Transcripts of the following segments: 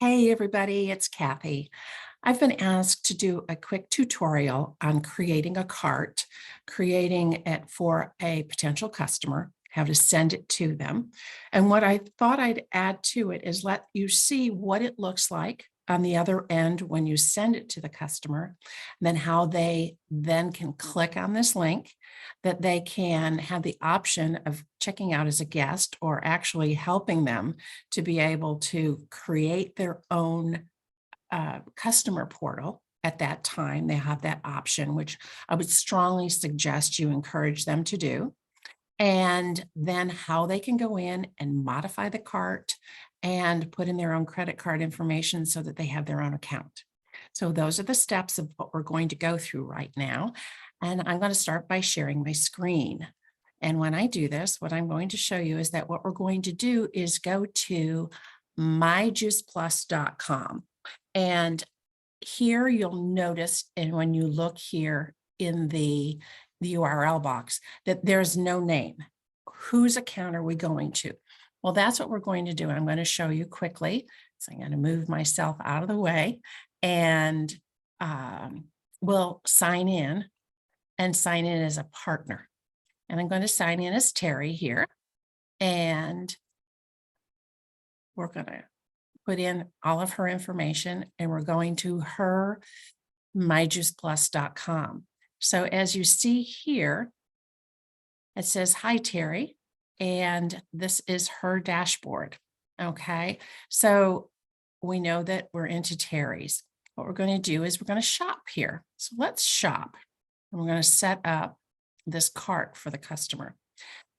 Hey everybody, it's Kathy. I've been asked to do a quick tutorial on creating a cart, creating it for a potential customer, how to send it to them. And what I thought I'd add to it is let you see what it looks like on the other end when you send it to the customer, and then how they then can click on this link, that they can have the option of checking out as a guest or actually helping them to be able to create their own customer portal. At that time, they have that option, which I would strongly suggest you encourage them to do. And then how they can go in and modify the cart and put in their own credit card information so that they have their own account. So those are the steps of what we're going to go through right now. And I'm going to start by sharing my screen. And when I do this, what I'm going to show you is that what we're going to do is go to myjuiceplus.com. And here you'll notice, and when you look here in the URL box, that there's no name. Whose account are we going to? Well, that's what we're going to do. I'm going to show you quickly. So I'm going to move myself out of the way and we'll sign in as a partner. And I'm going to sign in as Terry here. And we're going to put in all of her information and we're going to her myjuiceplus.com. So as you see here, it says, "Hi, Terry," and this is her dashboard. Okay, so we know that we're into Terry's. What we're going to do is we're going to shop here. So let's shop. And we're going to set up this cart for the customer.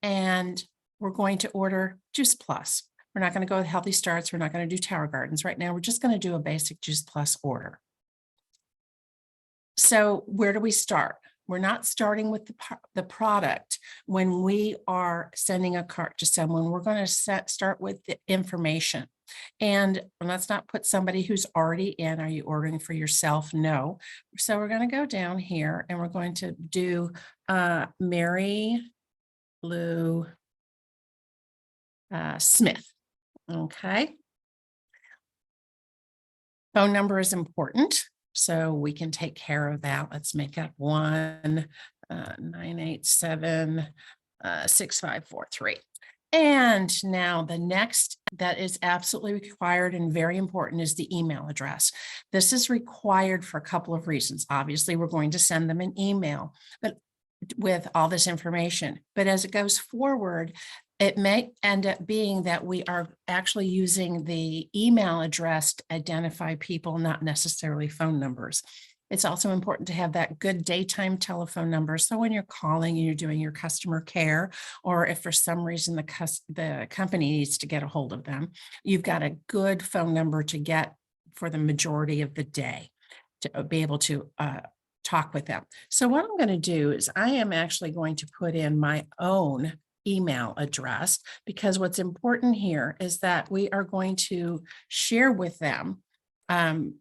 And we're going to order Juice Plus. We're not going to go with Healthy Starts. We're not going to do Tower Gardens right now. We're just going to do a basic Juice Plus order. So where do we start? We're not starting with the product. When we are sending a cart to someone, we're going to start with the information. And let's not put somebody who's already in. Are you ordering for yourself? No. So we're going to go down here and we're going to do Mary Lou Smith. Okay. Phone number is important, so we can take care of that. Let's make it 1-987-6543. And now the next that is absolutely required and very important is the email address. This is required for a couple of reasons. Obviously, we're going to send them an email, but with all this information. But as it goes forward, it may end up being that we are actually using the email address to identify people, not necessarily phone numbers. It's also important to have that good daytime telephone number. So when you're calling and you're doing your customer care, or if for some reason the company needs to get a hold of them, you've got a good phone number to get for the majority of the day to be able to talk with them. So what I'm going to do is I am actually going to put in my own email address, because what's important here is that we are going to share with them. And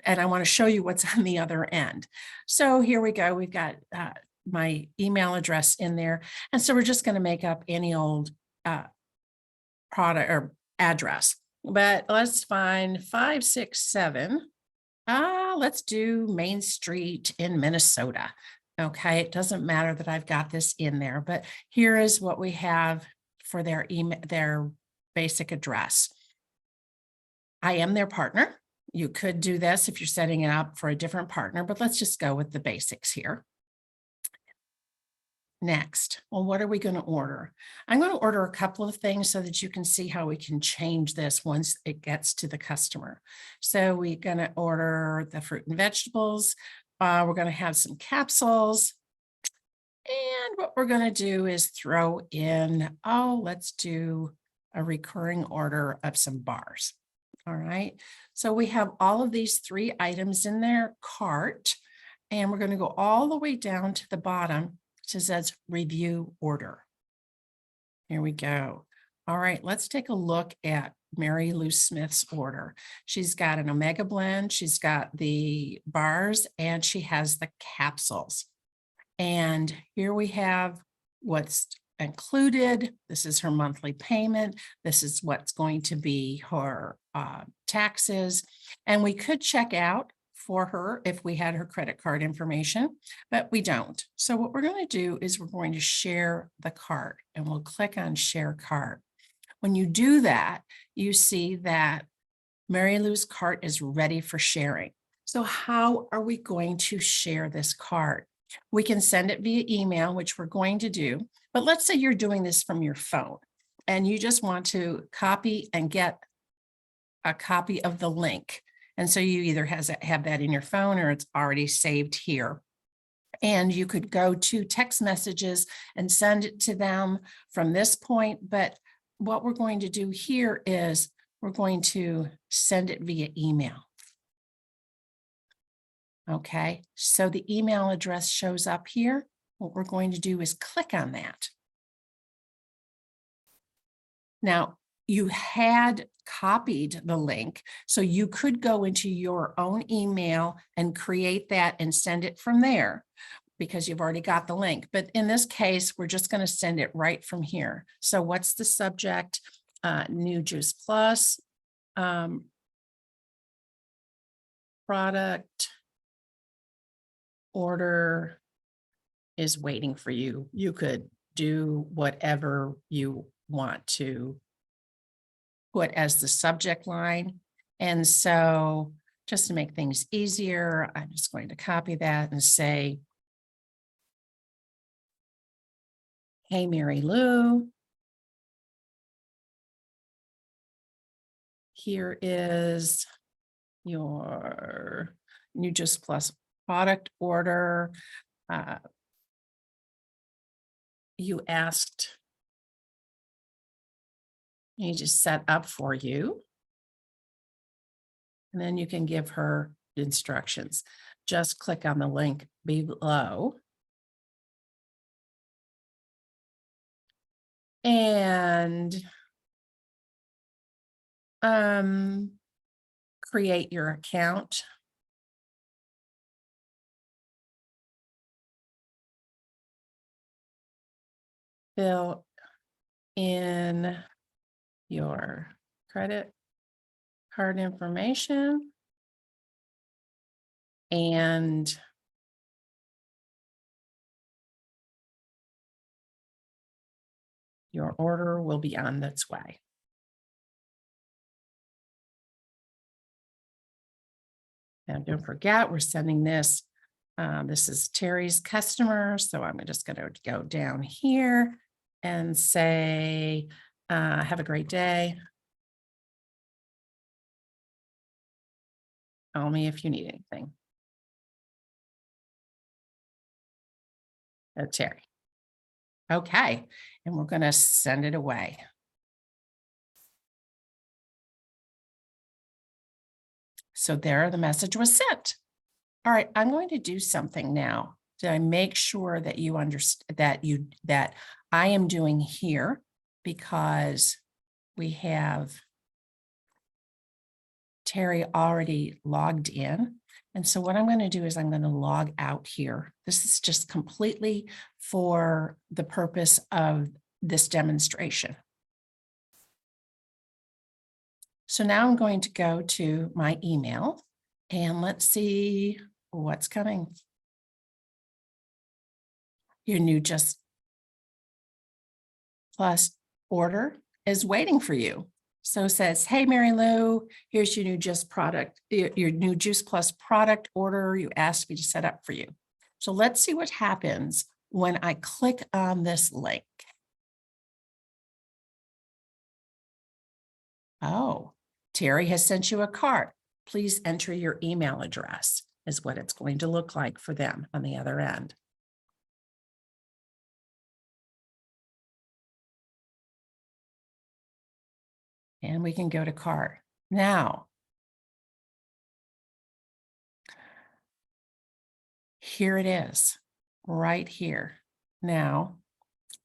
I want to show you what's on the other end. So here we go. We've got my email address in there. And so we're just going to make up any old product or address. But let's find 567. Let's do Main Street in Minnesota. Okay, it doesn't matter that I've got this in there, but here is what we have for their email, their basic address. I am their partner. You could do this if you're setting it up for a different partner, but let's just go with the basics here. Next, well, what are we going to order? I'm going to order a couple of things so that you can see how we can change this once it gets to the customer. So we're going to order the fruit and vegetables. We're going to have some capsules. And what we're going to do is throw in, let's do a recurring order of some bars. All right. So we have all of these 3 items in their cart, and we're going to go all the way down to the bottom. It says review order. Here we go. All right, let's take a look at Mary Lou Smith's order. She's got an Omega blend, she's got the bars, and she has the capsules. And here we have what's included. This is her monthly payment. This is what's going to be her taxes. And we could check out for her if we had her credit card information, but we don't. So what we're going to do is we're going to share the card, and we'll click on share card. When you do that, you see that Mary Lou's cart is ready for sharing. So how are we going to share this card? We can send it via email, which we're going to do, but let's say you're doing this from your phone and you just want to copy and get a copy of the link. And so you either have that in your phone or it's already saved here. And you could go to text messages and send it to them from this point. But what we're going to do here is we're going to send it via email. Okay, so the email address shows up here. What we're going to do is click on that. Now, you had copied the link, so you could go into your own email and create that and send it from there because you've already got the link. But in this case, we're just going to send it right from here. So what's the subject? New Juice Plus product order is waiting for you. You could do whatever you want to put as the subject line. And so just to make things easier, I'm just going to copy that and say, hey, Mary Lou, here is your New Juice Plus product order. You asked me to set up for you. And then you can give her instructions. Just click on the link below. And create your account. Fill in your credit card information and your order will be on its way. And don't forget, we're sending this. This is Terry's customer. So I'm just going to go down here and say, have a great day. Call me if you need anything. Terry. Okay. And we're going to send it away. So there, the message was sent. All right, I'm going to do something now to make sure that you understand that I am doing here because we have Terry already logged in. And so what I'm going to do is I'm going to log out here. This is just completely for the purpose of this demonstration. So now I'm going to go to my email and let's see what's coming. Your New Juice Plus order is waiting for you. So it says, hey, Mary Lou, here's your new Juice Plus product order you asked me to set up for you. So let's see what happens when I click on this link. Oh, Terry has sent you a card. Please enter your email address is what it's going to look like for them on the other end. And we can go to cart. Now, here it is, right here. Now,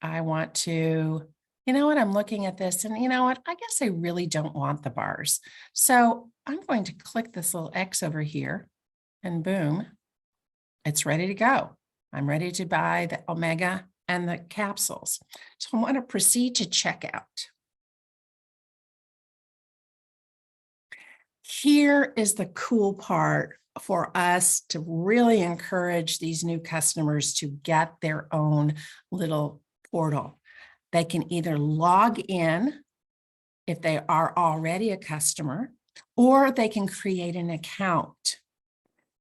I want to, you know what, I'm looking at this and you know what, I guess I really don't want the bars. So I'm going to click this little X over here and boom, it's ready to go. I'm ready to buy the Omega and the capsules. So I want to proceed to checkout. Here is the cool part for us to really encourage these new customers to get their own little portal. They can either log in if they are already a customer, or they can create an account.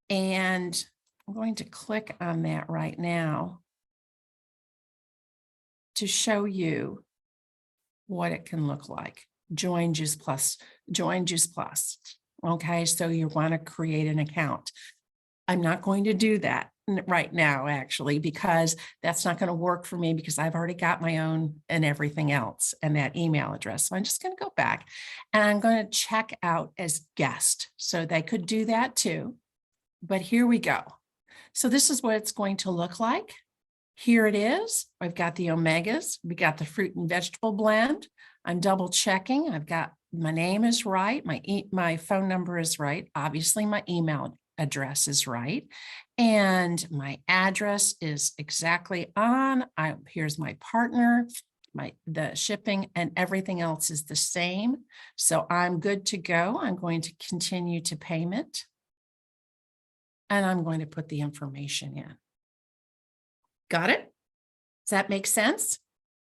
And I'm going to click on that right now to show you what it can look like. Join Juice Plus, join Juice Plus. Okay, so you want to create an account. I'm not going to do that right now, actually, because that's not going to work for me because I've already got my own and everything else and that email address. So I'm just going to go back and I'm going to check out as guest. So they could do that too. But here we go. So this is what it's going to look like. Here it is. I've got the omegas. We got the fruit and vegetable blend. I'm double checking. I've got my name is right. My phone number is right. Obviously, my email address is right. And my address is exactly on. Here's my partner, the shipping and everything else is the same. So I'm good to go. I'm going to continue to payment. And I'm going to put the information in. Got it? Does that make sense?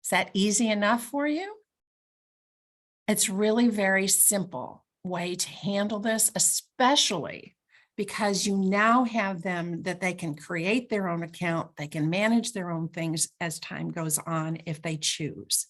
Is that easy enough for you? It's really very simple way to handle this, especially because you now have them that they can create their own account. They can manage their own things as time goes on if they choose.